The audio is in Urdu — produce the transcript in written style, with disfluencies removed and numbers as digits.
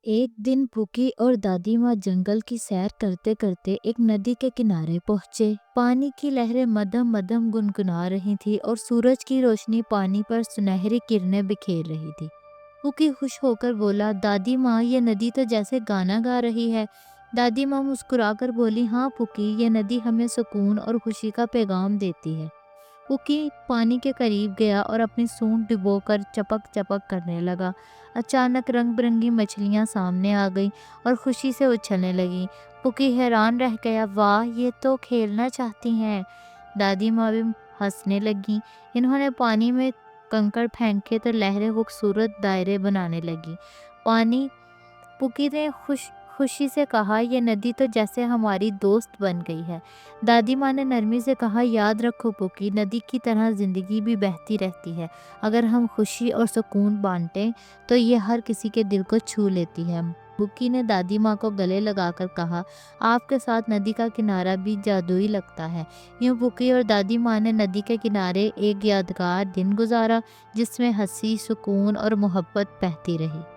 ایک دن پھوکی اور دادی ماں جنگل کی سیر کرتے کرتے ایک ندی کے کنارے پہنچے۔ پانی کی لہریں مدھم مدھم گنگنا رہی تھی اور سورج کی روشنی پانی پر سنہری کرنیں بکھیر رہی تھی۔ پھوکی خوش ہو کر بولا، دادی ماں یہ ندی تو جیسے گانا گا رہی ہے۔ دادی ماں مسکرا کر بولی، ہاں پھوکی، یہ ندی ہمیں سکون اور خوشی کا پیغام دیتی ہے۔ پھوکی پانی کے قریب گیا اور اپنی سونڈ ڈبو کر چپک چپک کرنے لگا۔ اچانک رنگ برنگی مچھلیاں سامنے آ گئیں اور خوشی سے اچھلنے لگیں۔ پھوکی حیران رہ گیا، واہ، یہ تو کھیلنا چاہتی ہیں۔ دادی ماں بھی ہنسنے لگیں۔ انہوں نے پانی میں کنکر پھینکے تو لہریں خوبصورت دائرے بنانے لگیں۔ پھوکی نے خوشی سے کہا، یہ ندی تو جیسے ہماری دوست بن گئی ہے۔ دادی ماں نے نرمی سے کہا، یاد رکھو پھوکی، ندی کی طرح زندگی بھی بہتی رہتی ہے۔ اگر ہم خوشی اور سکون بانٹیں تو یہ ہر کسی کے دل کو چھو لیتی ہے۔ پھوکی نے دادی ماں کو گلے لگا کر کہا، آپ کے ساتھ ندی کا کنارہ بھی جادوئی لگتا ہے۔ یوں پھوکی اور دادی ماں نے ندی کے کنارے ایک یادگار دن گزارا، جس میں ہنسی، سکون اور محبت بہتی رہی۔